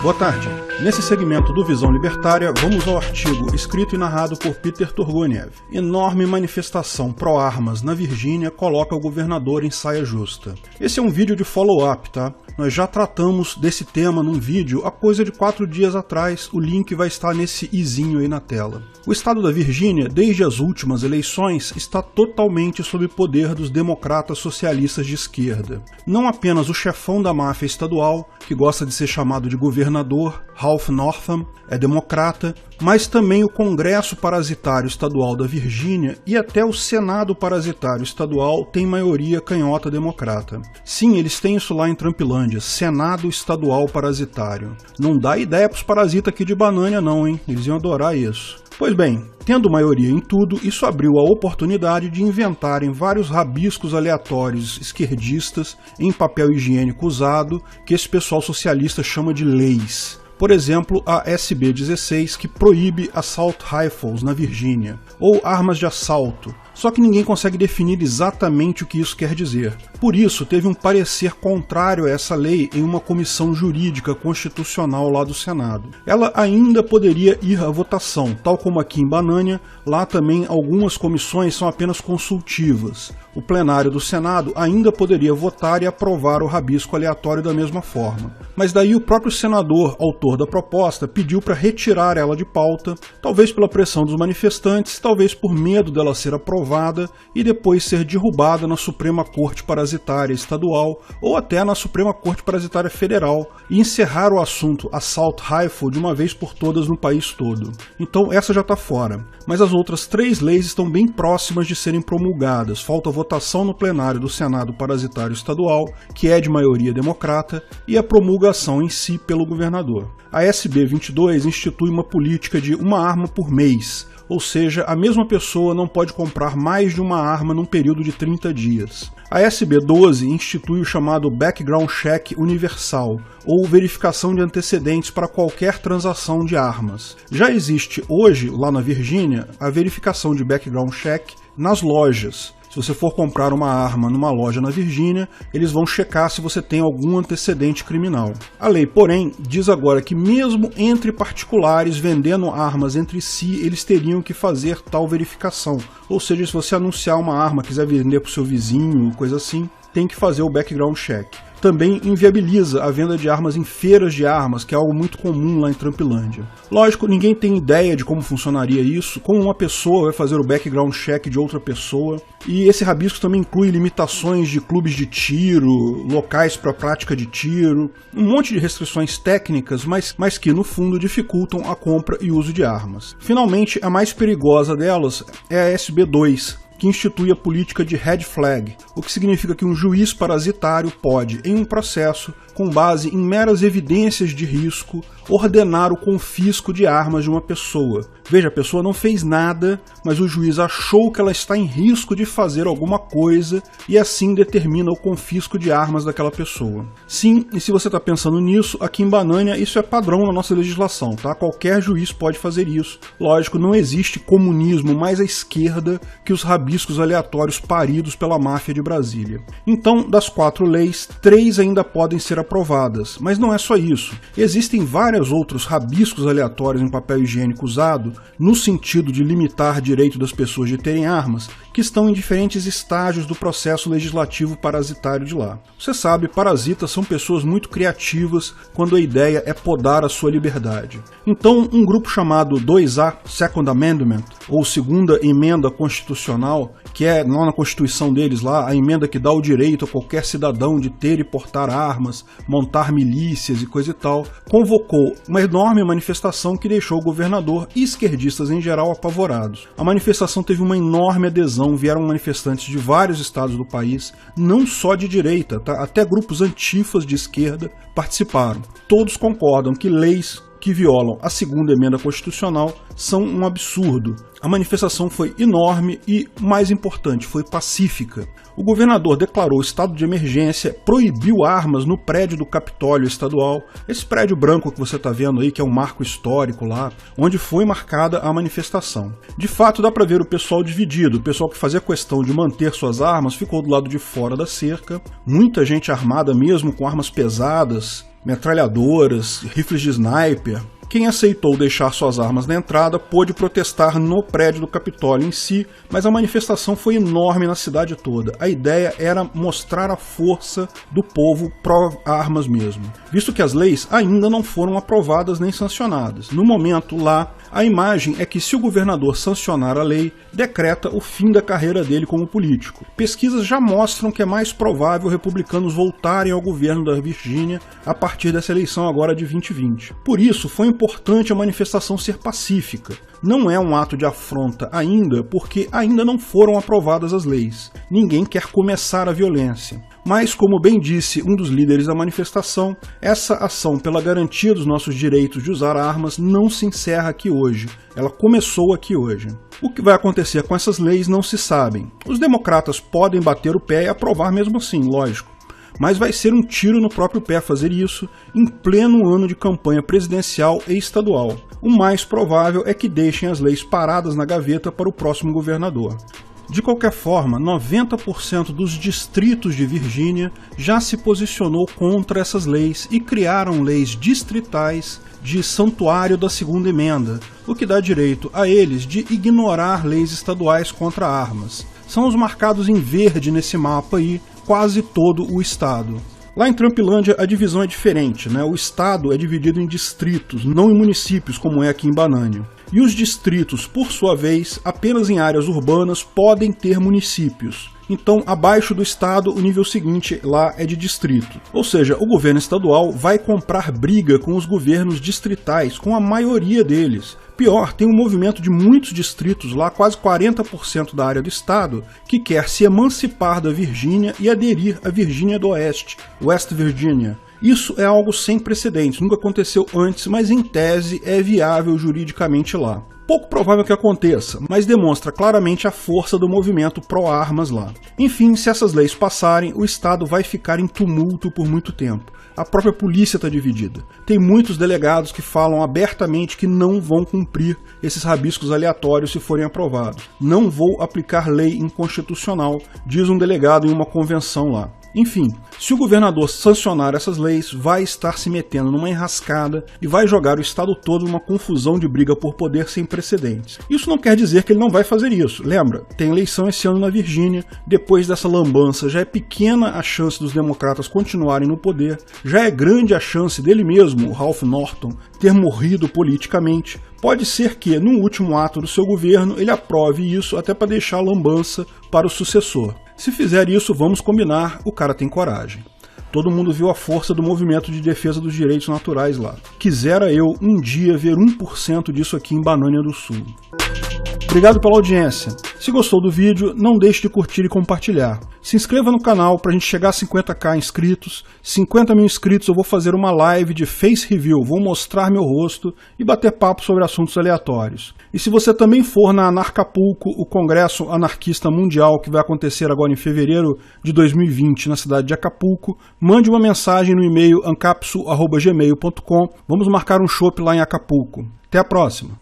Boa tarde. Nesse segmento do Visão Libertária, vamos ao artigo escrito e narrado por Peter Turguniev. Enorme manifestação pró-armas na Virgínia coloca o governador em saia justa. Esse é um vídeo de follow-up, tá? Nós já tratamos desse tema num vídeo há coisa de 4 dias atrás, o link vai estar nesse izinho aí na tela. O estado da Virgínia, desde as últimas eleições, está totalmente sob o poder dos democratas socialistas de esquerda. Não apenas o chefão da máfia estadual, que gosta de ser chamado de governador, Ralph Northam, é democrata, mas também o Congresso Parasitário Estadual da Virgínia e até o Senado Parasitário Estadual tem maioria canhota democrata. Sim, eles têm isso lá em Trumpilândia, Senado Estadual Parasitário. Não dá ideia pros parasitas aqui de Banânia não, hein? Eles iam adorar isso. Pois bem, tendo maioria em tudo, isso abriu a oportunidade de inventarem vários rabiscos aleatórios esquerdistas em papel higiênico usado, que esse pessoal socialista chama de leis. Por exemplo, a SB 16, que proíbe assault rifles na Virgínia, ou armas de assalto, só que ninguém consegue definir exatamente o que isso quer dizer. Por isso, teve um parecer contrário a essa lei em uma comissão jurídica constitucional lá do Senado. Ela ainda poderia ir à votação, tal como aqui em Banânia, lá também algumas comissões são apenas consultivas. O plenário do Senado ainda poderia votar e aprovar o rabisco aleatório da mesma forma. Mas daí o próprio senador, autor da proposta, pediu para retirar ela de pauta, talvez pela pressão dos manifestantes, talvez por medo dela ser aprovada e depois ser derrubada na Suprema Corte Parasitária Estadual ou até na Suprema Corte Parasitária Federal e encerrar o assunto Assault Rifle de uma vez por todas no país todo. Então essa já está fora. Mas as outras 3 leis estão bem próximas de serem promulgadas. Falta votação no plenário do Senado Parasitário Estadual, que é de maioria democrata, e a promulgação em si pelo governador. A SB 22 institui uma política de uma arma por mês, ou seja, a mesma pessoa não pode comprar mais de uma arma num período de 30 dias. A SB 12 institui o chamado Background Check Universal, ou verificação de antecedentes para qualquer transação de armas. Já existe hoje, lá na Virgínia, a verificação de Background Check nas lojas. Se você for comprar uma arma numa loja na Virgínia, eles vão checar se você tem algum antecedente criminal. A lei, porém, diz agora que mesmo entre particulares vendendo armas entre si, eles teriam que fazer tal verificação. Ou seja, se você anunciar uma arma, quiser vender para o seu vizinho, coisa assim, tem que fazer o background check. Também inviabiliza a venda de armas em feiras de armas, que é algo muito comum lá em Trumpilândia. Lógico, ninguém tem ideia de como funcionaria isso, como uma pessoa vai fazer o background check de outra pessoa. E esse rabisco também inclui limitações de clubes de tiro, locais para prática de tiro, um monte de restrições técnicas, mas que no fundo dificultam a compra e uso de armas. Finalmente, a mais perigosa delas é a SB 2, que institui a política de red flag, o que significa que um juiz parasitário pode, em um processo, com base em meras evidências de risco, ordenar o confisco de armas de uma pessoa. Veja, a pessoa não fez nada, mas o juiz achou que ela está em risco de fazer alguma coisa e assim determina o confisco de armas daquela pessoa. Sim, e se você está pensando nisso, aqui em Banânia isso é padrão na nossa legislação, tá? Qualquer juiz pode fazer isso. Lógico, não existe comunismo mais à esquerda que os rabiscos aleatórios paridos pela máfia de Brasília. Então, das 4 leis, 3 ainda podem ser aprovadas, mas não é só isso. Existem vários outros rabiscos aleatórios em papel higiênico usado, no sentido de limitar direito das pessoas de terem armas, que estão em diferentes estágios do processo legislativo parasitário de lá. Você sabe, parasitas são pessoas muito criativas quando a ideia é podar a sua liberdade. Então, um grupo chamado 2A, Second Amendment, ou Segunda Emenda Constitucional, que é lá na Constituição deles, lá, a emenda que dá o direito a qualquer cidadão de ter e portar armas, montar milícias e coisa e tal, convocou uma enorme manifestação que deixou o governador e esquerdistas em geral apavorados. A manifestação teve uma enorme adesão, vieram manifestantes de vários estados do país, não só de direita, tá? Até grupos antifas de esquerda participaram. Todos concordam que leis que violam a segunda emenda constitucional são um absurdo. A manifestação foi enorme e, mais importante, foi pacífica. O governador declarou estado de emergência, proibiu armas no prédio do Capitólio Estadual, esse prédio branco que você está vendo aí, que é um marco histórico lá, onde foi marcada a manifestação. De fato, dá para ver o pessoal dividido, o pessoal que fazia questão de manter suas armas ficou do lado de fora da cerca, muita gente armada mesmo, com armas pesadas, metralhadoras, rifles de sniper. Quem aceitou deixar suas armas na entrada pôde protestar no prédio do Capitólio em si, mas a manifestação foi enorme na cidade toda. A ideia era mostrar a força do povo pró-armas mesmo, visto que as leis ainda não foram aprovadas nem sancionadas. No momento lá, a imagem é que se o governador sancionar a lei, decreta o fim da carreira dele como político. Pesquisas já mostram que é mais provável republicanos voltarem ao governo da Virgínia a partir dessa eleição agora de 2020. Por isso, foi importante a manifestação ser pacífica. Não é um ato de afronta ainda, porque ainda não foram aprovadas as leis. Ninguém quer começar a violência. Mas, como bem disse um dos líderes da manifestação, essa ação pela garantia dos nossos direitos de usar armas não se encerra aqui hoje. Ela começou aqui hoje. O que vai acontecer com essas leis não se sabe. Os democratas podem bater o pé e aprovar mesmo assim, lógico. Mas vai ser um tiro no próprio pé fazer isso em pleno ano de campanha presidencial e estadual. O mais provável é que deixem as leis paradas na gaveta para o próximo governador. De qualquer forma, 90% dos distritos de Virgínia já se posicionou contra essas leis e criaram leis distritais de santuário da Segunda Emenda, o que dá direito a eles de ignorar leis estaduais contra armas. São os marcados em verde nesse mapa aí, quase todo o estado. Lá em Trumpilândia a divisão é diferente, né? O estado é dividido em distritos, não em municípios como é aqui em Banânia. E os distritos, por sua vez, apenas em áreas urbanas podem ter municípios. Então, abaixo do estado, o nível seguinte lá é de distrito. Ou seja, o governo estadual vai comprar briga com os governos distritais, com a maioria deles. Pior, tem um movimento de muitos distritos lá, quase 40% da área do estado, que quer se emancipar da Virgínia e aderir à Virgínia do Oeste, West Virginia. Isso é algo sem precedentes, nunca aconteceu antes, mas em tese é viável juridicamente lá. Pouco provável que aconteça, mas demonstra claramente a força do movimento pró-armas lá. Enfim, se essas leis passarem, o estado vai ficar em tumulto por muito tempo. A própria polícia está dividida. Tem muitos delegados que falam abertamente que não vão cumprir esses rabiscos aleatórios se forem aprovados. Não vou aplicar lei inconstitucional, diz um delegado em uma convenção lá. Enfim, se o governador sancionar essas leis, vai estar se metendo numa enrascada e vai jogar o estado todo numa confusão de briga por poder sem precedentes. Isso não quer dizer que ele não vai fazer isso. Lembra, tem eleição esse ano na Virgínia, depois dessa lambança já é pequena a chance dos democratas continuarem no poder, já é grande a chance dele mesmo, o Ralph Northam, ter morrido politicamente. Pode ser que, no último ato do seu governo, ele aprove isso até para deixar a lambança para o sucessor. Se fizer isso, vamos combinar, o cara tem coragem. Todo mundo viu a força do movimento de defesa dos direitos naturais lá. Quisera eu um dia ver 1% disso aqui em Banânia do Sul. Obrigado pela audiência. Se gostou do vídeo, não deixe de curtir e compartilhar. Se inscreva no canal para a gente chegar a 50k inscritos. 50 mil inscritos eu vou fazer uma live de face review, vou mostrar meu rosto e bater papo sobre assuntos aleatórios. E se você também for na Anarcapulco, o Congresso Anarquista Mundial que vai acontecer agora em fevereiro de 2020 na cidade de Acapulco, mande uma mensagem no e-mail ancapsu@gmail.com. Vamos marcar um chopp lá em Acapulco. Até a próxima!